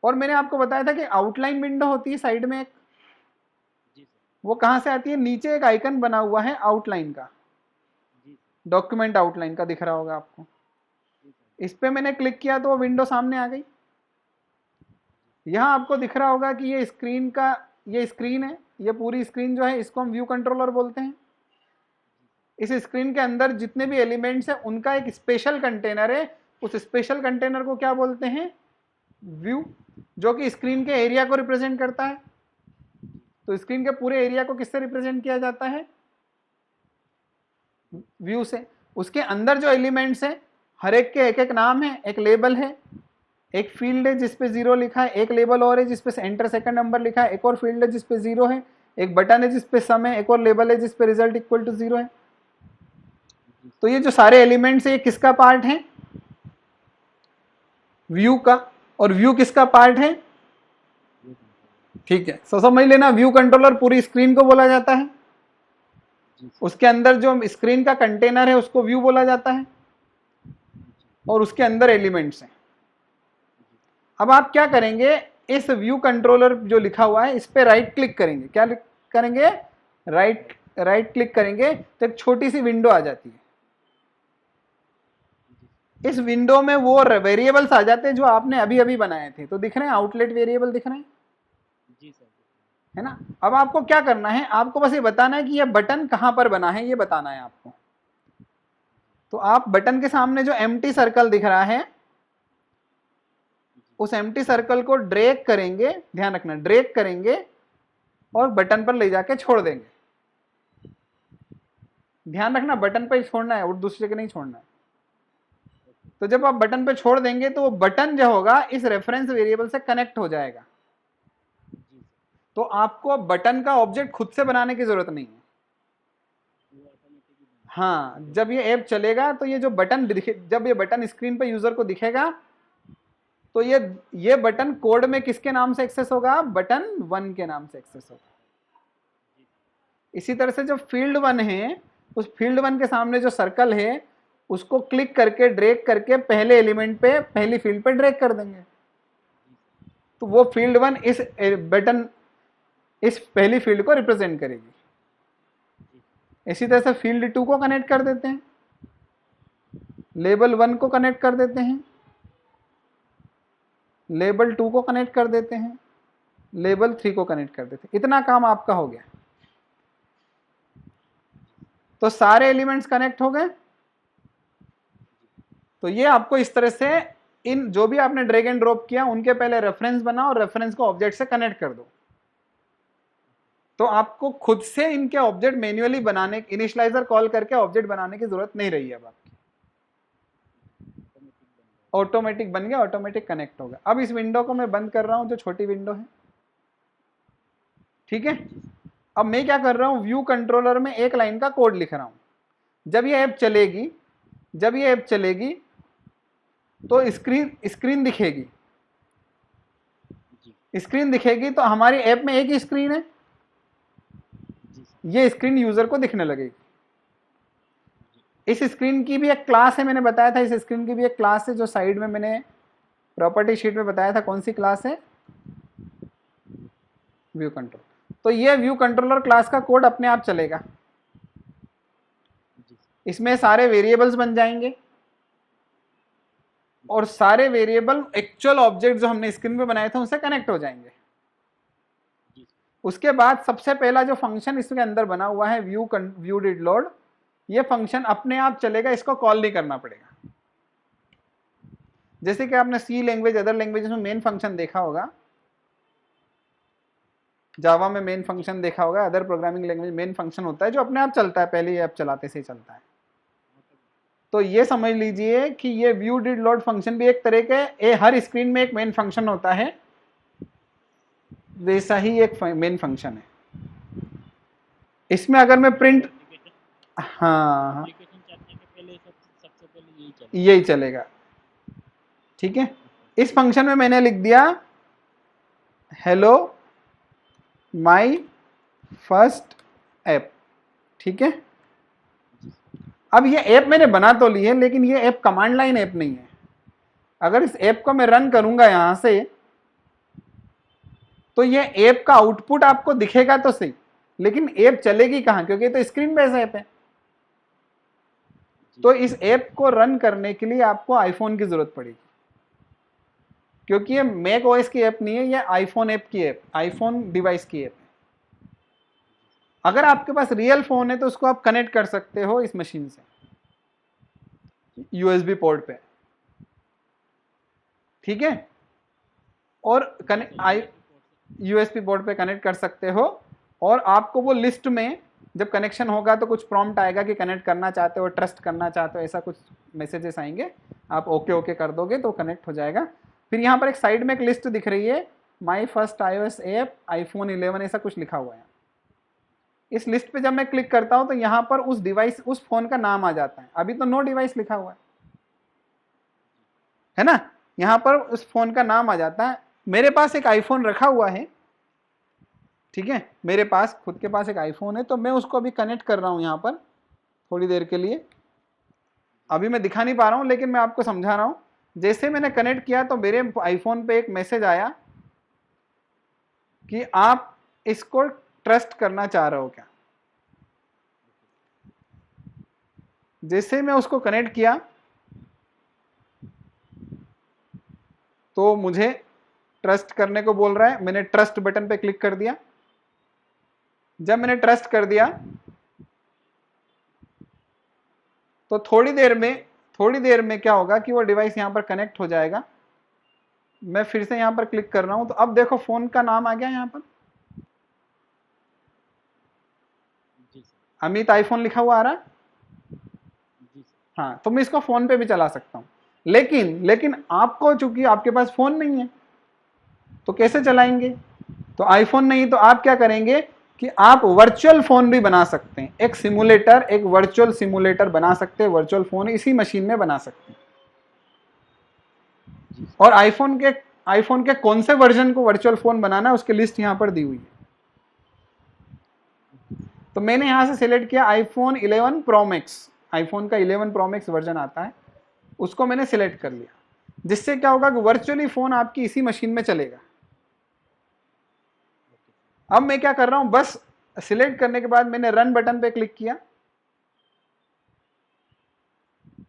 और मैंने आपको बताया था कि आउटलाइन विंडो होती है साइड में एक, वो कहां से आती है, नीचे एक आइकन बना हुआ है आउटलाइन का, डॉक्यूमेंट आउटलाइन का दिख रहा होगा आपको। इस पे मैंने क्लिक किया तो वो विंडो सामने आ गई। यहां आपको दिख रहा होगा कि ये स्क्रीन है, ये पूरी स्क्रीन जो है इसको हम व्यू कंट्रोलर बोलते हैं। इस स्क्रीन के अंदर जितने भी एलिमेंट्स हैं उनका एक स्पेशल कंटेनर है, उस स्पेशल कंटेनर को क्या बोलते हैं, व्यू, जो कि स्क्रीन के एरिया को रिप्रेजेंट करता है। तो स्क्रीन के पूरे एरिया को किससे रिप्रेजेंट किया जाता है, व्यू से। उसके अंदर जो एलिमेंट्स हैं हर एक के एक एक नाम है, एक लेबल है, एक फील्ड है जिसपे 0 लिखा है, एक लेबल और है जिसपे एंटर सेकंड नंबर लिखा है, एक और फील्ड है जिसपे 0 है, एक बटन है जिसपे सम है, एक और लेबल है जिसपे रिजल्ट इक्वल टू 0 है। तो ये जो सारे एलिमेंट्स है ये किसका पार्ट है? व्यू का। और व्यू किसका पार्ट है? ठीक है, सो समझ लेना, व्यू कंट्रोलर पूरी स्क्रीन को बोला जाता है, उसके अंदर जो स्क्रीन का कंटेनर है उसको व्यू बोला जाता है, और उसके अंदर एलिमेंट्स हैं। अब आप क्या करेंगे, इस व्यू कंट्रोलर जो लिखा हुआ है इस पे राइट क्लिक करेंगे। क्या करेंगे? राइट क्लिक करेंगे तो एक छोटी सी विंडो आ जाती है। इस विंडो में वो वेरिएबल्स आ जाते हैं जो आपने अभी अभी बनाए थे। तो दिख रहे हैं, आउटलेट वेरिएबल दिख रहे हैं, जी सर, है ना। अब आपको क्या करना है, आपको बस ये बताना है कि ये बटन कहां पर बना है, ये बताना है आपको। तो आप बटन के सामने जो एम्प्टी सर्कल दिख रहा है उस एम्प्टी सर्कल को ड्रैग करेंगे, ध्यान रखना ड्रैग करेंगे, और बटन पर ले जाके छोड़ देंगे। ध्यान रखना बटन पर छोड़ना है और दूसरे के नहीं छोड़ना है। तो जब आप बटन पे छोड़ देंगे तो वो बटन जो होगा इस रेफरेंस वेरिएबल से कनेक्ट हो जाएगा। तो आपको बटन का ऑब्जेक्ट खुद से बनाने की जरूरत नहीं है। हाँ, जब ये ऐप चलेगा तो ये जो बटन जब ये बटन स्क्रीन पे यूजर को दिखेगा तो ये बटन कोड में किसके नाम से एक्सेस होगा? बटन 1 के नाम से एक्सेस होगा। इसी तरह से जो फील्ड 1 है उस फील्ड 1 के सामने जो सर्कल है उसको क्लिक करके ड्रैग करके पहले एलिमेंट पे, पहली फील्ड पे ड्रैग कर देंगे। तो वो फील्ड 1 इस बटन, इस पहली फील्ड को रिप्रेजेंट करेगी। इसी तरह से फील्ड 2 को कनेक्ट कर देते हैं, लेबल 1 को कनेक्ट कर देते हैं, लेबल 2 को कनेक्ट कर देते हैं, लेबल 3 को कनेक्ट कर देते हैं। इतना काम आपका हो गया। तो सारे एलिमेंट्स कनेक्ट हो गए। तो ये आपको इस तरह से इन जो भी आपने ड्रैग एंड ड्रॉप किया उनके पहले रेफरेंस बनाओ और रेफरेंस को ऑब्जेक्ट से कनेक्ट कर दो। तो आपको खुद से इनके ऑब्जेक्ट मैन्युअली बनाने, इनिशियलाइजर कॉल करके ऑब्जेक्ट बनाने की जरूरत नहीं रही है। अब आपकी ऑटोमेटिक बन गया, ऑटोमेटिक कनेक्ट होगा। अब इस विंडो को मैं बंद कर रहा हूं जो छोटी विंडो है, ठीक है। अब मैं क्या कर रहा हूं, व्यू कंट्रोलर में एक लाइन का कोड लिख रहा हूं। जब ये ऐप चलेगी तो स्क्रीन दिखेगी। तो हमारी ऐप में एक ही स्क्रीन है, ये स्क्रीन यूजर को दिखने लगेगी। इस स्क्रीन की भी एक क्लास है, मैंने बताया था इस स्क्रीन की भी एक क्लास है जो साइड में मैंने प्रॉपर्टी शीट में बताया था। कौन सी क्लास है? View control. तो ये व्यू कंट्रोलर क्लास का कोड अपने आप चलेगा, इसमें सारे वेरिएबल्स बन जाएंगे और सारे वेरिएबल एक्चुअल ऑब्जेक्ट जो हमने स्क्रीन पे बनाए थे उनसे कनेक्ट हो जाएंगे। उसके बाद सबसे पहला जो फंक्शन इसके अंदर बना हुआ है व्यू डिड लोड, ये फंक्शन अपने आप चलेगा, इसको कॉल नहीं करना पड़ेगा। जैसे कि आपने सी लैंग्वेज, अदर लैंग्वेजेस में मेन फंक्शन देखा होगा, जावा में मेन फंक्शन देखा होगा, other programming language main function होता है जो अपने आप चलता है, पहले ऐप चलाते से ही चलता है। तो ये समझ लीजिए कि ये व्यू डिड लोड फंक्शन भी एक तरह के हर स्क्रीन में एक मेन फंक्शन होता है, वैसा ही एक मेन फंक्शन है। इसमें अगर मैं प्रिंट, हाँ सबसे पहले यही चलेगा, ठीक है। इस फंक्शन में मैंने लिख दिया हेलो माई फर्स्ट ऐप, ठीक है। अब ये ऐप मैंने बना तो ली है, लेकिन ये ऐप कमांड लाइन ऐप नहीं है। अगर इस ऐप को मैं रन करूंगा यहां से तो ये ऐप का आउटपुट आपको दिखेगा तो सही, लेकिन ऐप चलेगी कहां, क्योंकि तो स्क्रीन बेस्ड ऐप है। तो इस ऐप को रन करने के लिए आपको आईफोन की जरूरत पड़ेगी, क्योंकि ये मैक ओएस की ऐप नहीं है, ये आईफोन ऐप की ऐप, आईफोन डिवाइस की ऐप है। अगर आपके पास रियल फोन है तो उसको आप कनेक्ट कर सकते हो इस मशीन से यूएसबी पोर्ट पे, ठीक है। और यूएसबी पोर्ट पे कनेक्ट कर सकते हो, और आपको वो लिस्ट में जब कनेक्शन होगा तो कुछ प्रॉम्प्ट आएगा कि कनेक्ट करना चाहते हो, ट्रस्ट करना चाहते हो, ऐसा कुछ मैसेजेस आएंगे, आप ओके ओके कर दोगे तो कनेक्ट हो जाएगा। फिर यहाँ पर एक साइड में एक लिस्ट दिख रही है, my first iOS app iPhone 11 ऐसा कुछ लिखा हुआ है। इस लिस्ट पे जब मैं क्लिक करता हूं तो यहाँ पर उस डिवाइस, उस फोन का नाम आ जाता है। अभी तो नो डिवाइस लिखा हुआ है ना, यहाँ पर उस फोन का नाम आ जाता है। मेरे पास एक आईफोन रखा हुआ है, ठीक है, मेरे पास खुद के पास एक आईफोन है, तो मैं उसको अभी कनेक्ट कर रहा हूं यहाँ पर थोड़ी देर के लिए। अभी मैं दिखा नहीं पा रहा हूं लेकिन मैं आपको समझा रहा हूं। जैसे मैंने कनेक्ट किया तो मेरे आईफोन पे एक मैसेज आया कि आप इसको ट्रस्ट करना चाह रहे हो क्या। जैसे मैं उसको कनेक्ट किया तो मुझे ट्रस्ट करने को बोल रहा है, मैंने ट्रस्ट बटन पे क्लिक कर दिया। जब मैंने ट्रस्ट कर दिया तो थोड़ी देर में क्या होगा कि वो डिवाइस यहां पर कनेक्ट हो जाएगा। मैं फिर से यहां पर क्लिक कर रहा हूं तो अब देखो फोन का नाम आ गया यहां पर, जी सर। अमित आईफोन लिखा हुआ आ रहा है। जी सर। हाँ, तो मैं इसको फोन पे भी चला सकता हूं, लेकिन आपको चूंकि आपके पास फोन नहीं है तो कैसे चलाएंगे। तो आईफोन नहीं तो आप क्या करेंगे कि आप वर्चुअल फोन भी बना सकते हैं, एक सिमुलेटर, एक वर्चुअल सिमुलेटर बना सकते हैं, वर्चुअल फोन इसी मशीन में बना सकते हैं। जी और आईफोन के कौन से वर्जन को वर्चुअल फोन बनाना है उसकी लिस्ट यहां पर दी हुई है। तो मैंने यहां से सिलेक्ट किया आईफोन 11 प्रो मैक्स, आईफोन का 11 प्रो मैक्स वर्जन आता है, उसको मैंने सिलेक्ट कर लिया। जिससे क्या होगा कि वर्चुअली फोन आपकी इसी मशीन में चलेगा। अब मैं क्या कर रहा हूं, बस सिलेक्ट करने के बाद मैंने रन बटन पे क्लिक किया।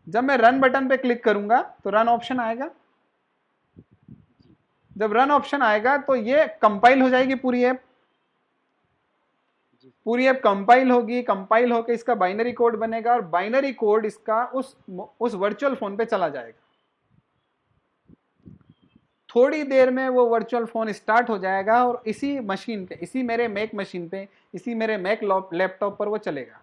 जब मैं रन बटन पे क्लिक करूंगा तो रन ऑप्शन आएगा। जब रन ऑप्शन आएगा तो ये कंपाइल हो जाएगी पूरी ऐप। पूरी ऐप कंपाइल होगी, कंपाइल होकर इसका बाइनरी कोड बनेगा और बाइनरी कोड इसका उस वर्चुअल फोन पे चला जाएगा। थोड़ी देर में वो वर्चुअल फोन स्टार्ट हो जाएगा और इसी मशीन पे, इसी मेरे मैक मशीन पे, इसी मेरे मैक लैपटॉप पर वो चलेगा।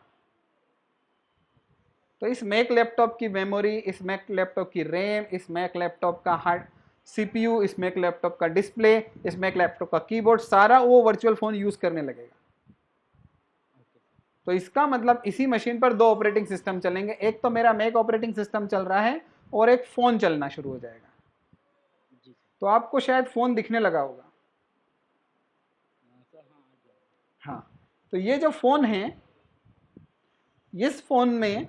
तो इस मैक लैपटॉप की मेमोरी, इस मैक लैपटॉप की रैम, इस मैक लैपटॉप का हार्ड सीपीयू, इस मैक लैपटॉप का डिस्प्ले, इस मैक लैपटॉप का कीबोर्ड, सारा वो वर्चुअल फोन यूज करने लगेगा। तो इसका मतलब इसी मशीन पर दो ऑपरेटिंग सिस्टम चलेंगे, एक तो मेरा मैक ऑपरेटिंग सिस्टम चल रहा है और एक फोन चलना शुरू हो जाएगा। तो आपको शायद फोन दिखने लगा होगा। हाँ, तो ये जो फोन है, इस फोन में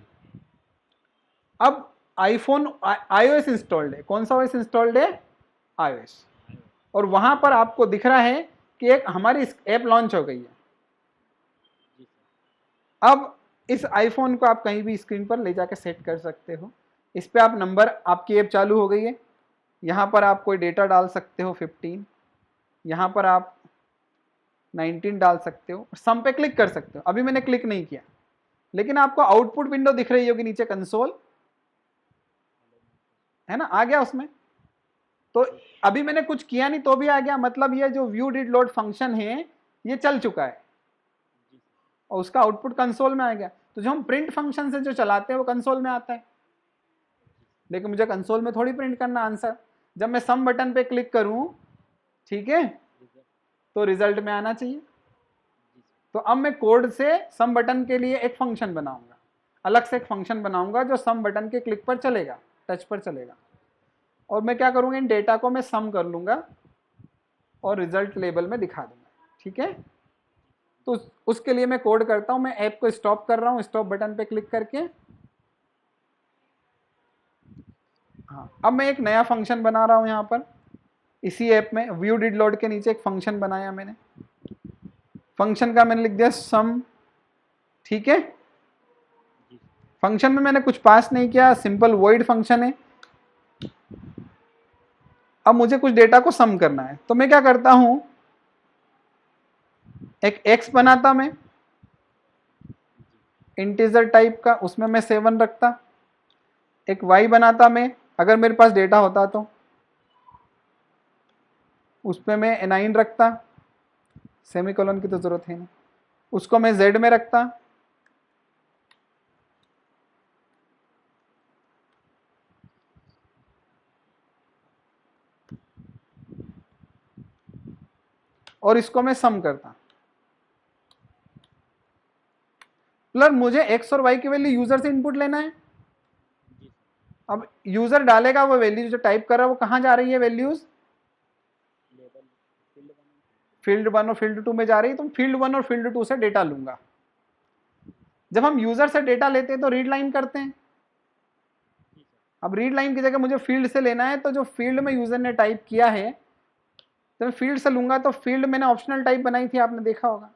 अब आईफोन iOS इंस्टॉल्ड है। कौन सा ओएस इंस्टॉल्ड है? iOS। और वहां पर आपको दिख रहा है कि एक हमारी ऐप लॉन्च हो गई है। अब इस आईफोन को आप कहीं भी स्क्रीन पर ले जाकर सेट कर सकते हो। इस पे आप नंबर, आपकी ऐप चालू हो गई है, यहाँ पर आप कोई डेटा डाल सकते हो 15, यहाँ पर आप 19 डाल सकते हो, सम पे क्लिक कर सकते हो। अभी मैंने क्लिक नहीं किया, लेकिन आपको आउटपुट विंडो दिख रही होगी नीचे, कंसोल है ना, आ गया उसमें। तो अभी मैंने कुछ किया नहीं तो भी आ गया, मतलब ये जो व्यू डिड लोड फंक्शन है ये चल चुका है और उसका आउटपुट कंसोल में आ गया। तो जो हम प्रिंट फंक्शन से जो चलाते हैं वो कंसोल में आता है, लेकिन मुझे कंसोल में थोड़ी प्रिंट करना आंसर। जब मैं सम बटन पे क्लिक करूं, ठीक है, तो रिजल्ट में आना चाहिए। तो अब मैं कोड से सम बटन के लिए एक फंक्शन बनाऊंगा, अलग से एक फंक्शन बनाऊंगा जो सम बटन के क्लिक पर चलेगा, टच पर चलेगा। और मैं क्या करूंगा, इन डेटा को मैं सम कर लूंगा और रिजल्ट लेबल में दिखा दूंगा, ठीक है। तो उसके लिए मैं कोड करता हूं, मैं ऐप को स्टॉप कर रहा हूं, स्टॉप बटन पे क्लिक करके। हाँ, अब मैं एक नया फंक्शन बना रहा हूं यहाँ पर इसी ऐप में, व्यू डिड लोड के नीचे एक फंक्शन बनाया मैंने। फंक्शन का मैंने लिख दिया सम, ठीक है। फंक्शन में मैंने कुछ पास नहीं किया, सिंपल वॉइड फंक्शन है। अब मुझे कुछ डेटा को सम करना है, तो मैं क्या करता हूं, एक x बनाता मैं इंटीजर टाइप का, उसमें मैं 7 रखता। एक y बनाता मैं, अगर मेरे पास डेटा होता तो उस पर मैं 9 रखता, सेमीकोलन की तो जरूरत है नहीं, उसको मैं z में रखता। और इसको मैं सम करता। प्लस मुझे एक्स और वाई की वैल्यू यूजर से इनपुट लेना है। जी अब यूजर डालेगा वो वैल्यू जो टाइप कर रहा है वो कहाँ जा रही है वैल्यूज? लेवल फील्ड 1 और फील्ड 2 में जा रही है, तो फील्ड 1 और फील्ड 2 से डेटा लूंगा। जब हम यूजर से डेटा लेते हैं तो रीड लाइन करते हैं। अब रीड लाइन की जगह मुझे फील्ड से लेना है, तो जो फील्ड में यूजर ने टाइप किया है तो मैं फील्ड से लूंगा। तो फील्ड मैंने ऑप्शनल टाइप बनाई थी, आपने देखा होगा।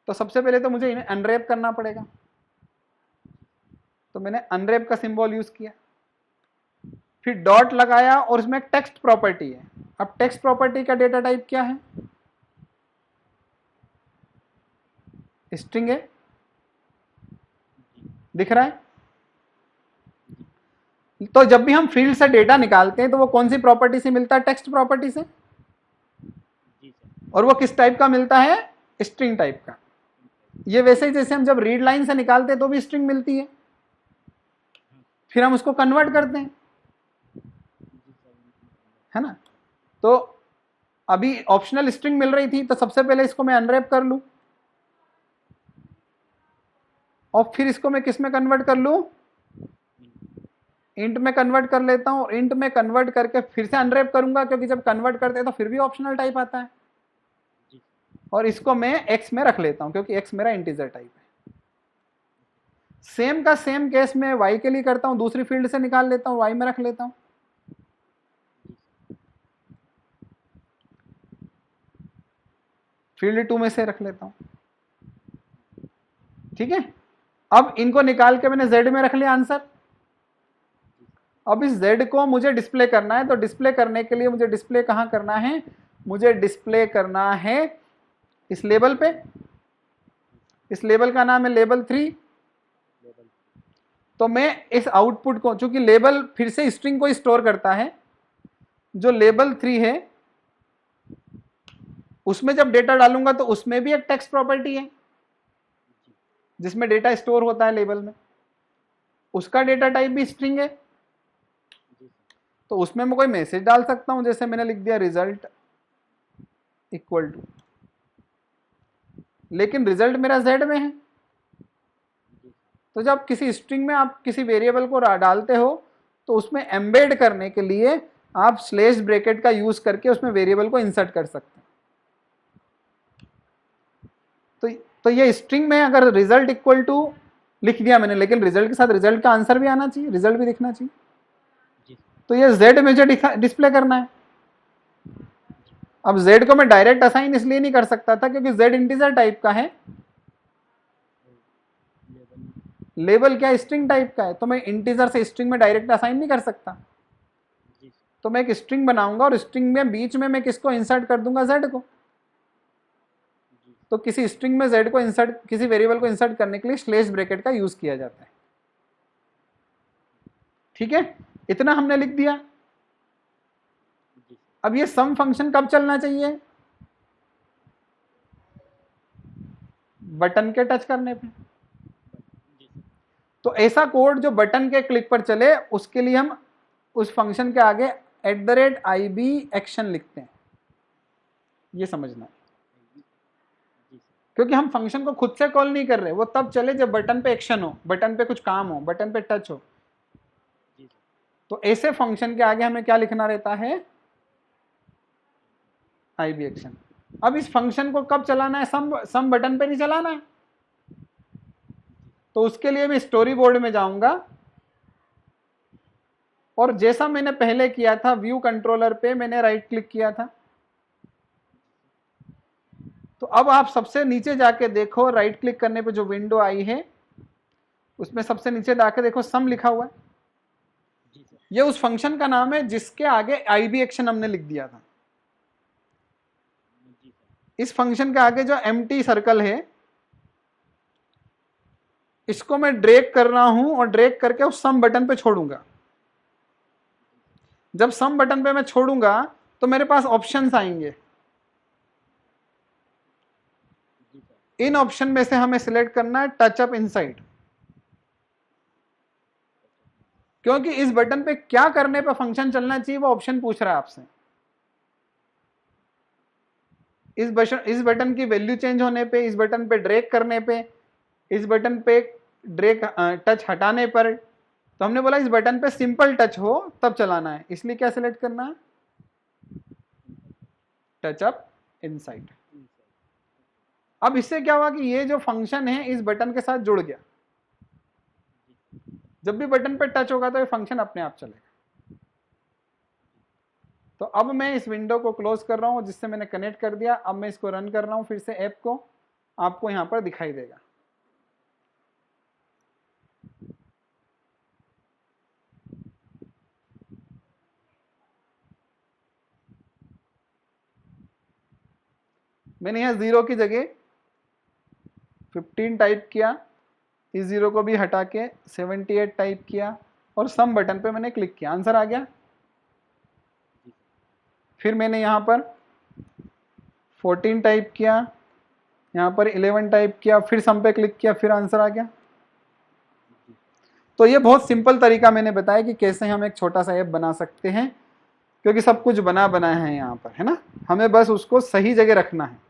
तो सबसे पहले तो मुझे इन्हें अनरैप करना पड़ेगा, तो मैंने अनरैप का सिंबल यूज किया, फिर डॉट लगाया और इसमें एक टेक्स्ट प्रॉपर्टी है। अब टेक्स्ट प्रॉपर्टी का डेटा टाइप क्या है? स्ट्रिंग है, दिख रहा है। तो जब भी हम फील्ड से डेटा निकालते हैं तो वो कौन सी प्रॉपर्टी से मिलता है? टेक्स्ट प्रॉपर्टी से। और वो किस टाइप का मिलता है? स्ट्रिंग टाइप का। ये वैसे ही जैसे हम जब रीड लाइन से निकालते हैं तो भी स्ट्रिंग मिलती है, फिर हम उसको कन्वर्ट करते हैं, है ना। तो अभी ऑप्शनल स्ट्रिंग मिल रही थी, तो सबसे पहले इसको मैं अनरैप कर लूं और फिर इसको मैं किस में कन्वर्ट कर लूं? इंट में कन्वर्ट कर लेता हूं। और इंट में कन्वर्ट करके फिर से अनरैप करूंगा, क्योंकि जब कन्वर्ट करते हैं तो फिर भी ऑप्शनल टाइप आता है। और इसको मैं एक्स में रख लेता हूं, क्योंकि एक्स मेरा इंटीजर टाइप है। सेम का सेम केस में वाई के लिए करता हूं, दूसरी फील्ड से निकाल लेता हूं, वाई में रख लेता हूं। फील्ड 2 में से रख लेता हूं, ठीक है। अब इनको निकाल के मैंने z में रख लिया आंसर। अब इस z को मुझे डिस्प्ले करना है, तो डिस्प्ले करने के लिए मुझे डिस्प्ले कहां करना है? मुझे डिस्प्ले करना है इस लेबल पे। इस लेबल का नाम है लेबल 3। तो मैं इस आउटपुट को, चूंकि लेबल फिर से स्ट्रिंग को स्टोर करता है, जो लेबल 3 है उसमें जब डेटा डालूंगा तो उसमें भी एक टेक्स्ट प्रॉपर्टी है जिसमें डेटा स्टोर होता है लेबल में, उसका डेटा टाइप भी स्ट्रिंग है। तो उसमें मैं कोई मैसेज डाल सकता हूं, जैसे मैंने लिख दिया रिजल्ट इक्वल टू, लेकिन रिजल्ट मेरा z में है। तो जब किसी स्ट्रिंग में आप किसी वेरिएबल को डालते हो तो उसमें एम्बेड करने के लिए आप स्लैश ब्रैकेट का यूज करके उसमें वेरिएबल को इंसर्ट कर सकते हैं। तो ये स्ट्रिंग में अगर रिजल्ट इक्वल टू लिख दिया मैंने, लेकिन रिजल्ट के साथ रिजल्ट का आंसर भी आना चाहिए, रिजल्ट भी दिखना चाहिए। तो ये z मुझे डिस्प्ले करना है। अब z को मैं डायरेक्ट असाइन इसलिए नहीं कर सकता था क्योंकि z इंटीजर टाइप का है, लेबल क्या स्ट्रिंग टाइप का है, तो मैं इंटीजर से स्ट्रिंग में डायरेक्ट असाइन नहीं कर सकता। तो मैं एक स्ट्रिंग बनाऊंगा और स्ट्रिंग में बीच में मैं किसको इंसर्ट कर दूंगा? z को। तो किसी स्ट्रिंग में z को इंसर्ट, किसी वेरिएबल को इंसर्ट करने के लिए स्लैश ब्रैकेट का यूज किया जाता है, ठीक है। इतना हमने लिख दिया। अब ये सम फंक्शन कब चलना चाहिए? बटन के टच करने पे। तो ऐसा कोड जो बटन के क्लिक पर चले उसके लिए हम उस फंक्शन के आगे @ib एक्शन लिखते हैं, ये समझना है। क्योंकि हम फंक्शन को खुद से कॉल नहीं कर रहे, वो तब चले जब बटन पे एक्शन हो, बटन पे कुछ काम हो, बटन पे टच हो। तो ऐसे फंक्शन के आगे हमें क्या लिखना रहता है? ib action. अब इस फंक्शन को कब चलाना है? सम बटन पे नहीं चलाना है। तो उसके लिए मैं स्टोरी बोर्ड में जाऊंगा और जैसा मैंने पहले किया था, व्यू कंट्रोलर पे मैंने राइट क्लिक किया था। तो अब आप सबसे नीचे जाके देखो, राइट क्लिक करने पे जो विंडो आई है उसमें सबसे नीचे जाके देखो सम लिखा हुआ है। ये उस फंक्शन का नाम है जिसके आगे ib एक्शन हमने लिख दिया था। इस फंक्शन के आगे जो एम्प्टी सर्कल है इसको मैं ड्रैग कर रहा हूं और ड्रैग करके उस सम बटन पे छोड़ूंगा। जब सम बटन पे मैं छोड़ूंगा तो मेरे पास ऑप्शंस आएंगे। इन ऑप्शन में से हमें सिलेक्ट करना है टच अप इनसाइड, क्योंकि इस बटन पे क्या करने पे फंक्शन चलना चाहिए वो ऑप्शन पूछ रहा है आपसे। इस बटन की वैल्यू चेंज होने पे, इस बटन पे ड्रैग करने पे, इस बटन पे ड्रैग टच हटाने पर, तो हमने बोला इस बटन पे सिंपल टच हो तब चलाना है, इसलिए क्या सिलेक्ट करना है, टच अप इनसाइड। अब इससे क्या हुआ कि ये जो फंक्शन है इस बटन के साथ जुड़ गया, जब भी बटन पे टच होगा तो ये फंक्शन अपने आप चलेगा। तो अब मैं इस विंडो को क्लोज कर रहा हूं जिससे मैंने कनेक्ट कर दिया। अब मैं इसको रन कर रहा हूं फिर से ऐप को, आपको यहां पर दिखाई देगा। मैंने यहां 0 की जगह 15 टाइप किया, इस 0 को भी हटा के 78 टाइप किया और सम बटन पे मैंने क्लिक किया, आंसर आ गया। फिर मैंने यहां पर 14 टाइप किया, यहां पर 11 टाइप किया, फिर सम पे क्लिक किया, फिर आंसर आ गया। तो ये बहुत सिंपल तरीका मैंने बताया कि कैसे हम एक छोटा सा ऐप बना सकते हैं, क्योंकि सब कुछ बना बनाया है यहाँ पर, है ना। हमें बस उसको सही जगह रखना है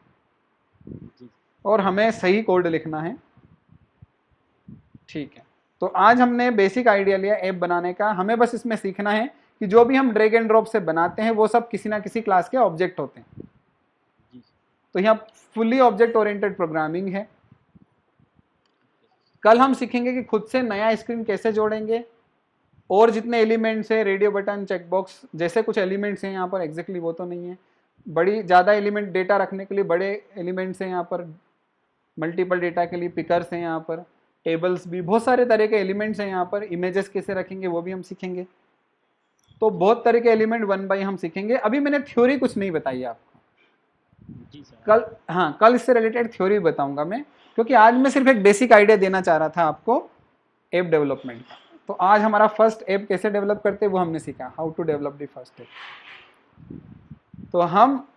और हमें सही कोड लिखना है। ठीक है, तो आज हमने बेसिक आइडिया लिया ऐप बनाने का। हमें बस इसमें सीखना है कि जो भी हम ड्रैग एंड ड्रॉप से बनाते हैं वो सब किसी ना किसी क्लास के ऑब्जेक्ट होते हैं। तो यहाँ फुल्ली ऑब्जेक्ट ओरिएंटेड प्रोग्रामिंग है। कल हम सीखेंगे कि खुद से नया स्क्रीन कैसे जोड़ेंगे, और जितने एलिमेंट्स है, रेडियो बटन, चेकबॉक्स जैसे कुछ एलिमेंट्स हैं यहाँ पर, एग्जैक्टली वो तो नहीं है, बड़ी ज़्यादा एलिमेंट डेटा रखने के लिए बड़े एलिमेंट्स हैं यहाँ पर, मल्टीपल डेटा के लिए पिकर्स हैं यहाँ पर, टेबल्स भी, बहुत सारे तरह के एलिमेंट्स हैं यहाँ पर। इमेजेस कैसे रखेंगे वो भी हम सीखेंगे। तो बहुत तरह के एलिमेंट 1 बाय हम सीखेंगे। अभी मैंने थ्योरी कुछ नहीं बताई आपको, कल, हाँ कल इससे रिलेटेड थ्योरी बताऊंगा मैं, क्योंकि आज मैं सिर्फ एक बेसिक आइडिया देना चाह रहा था आपको ऐप डेवलपमेंट का। तो आज हमारा फर्स्ट ऐप कैसे डेवलप करते हैं वो हमने सीखा, how to develop the first app. तो हम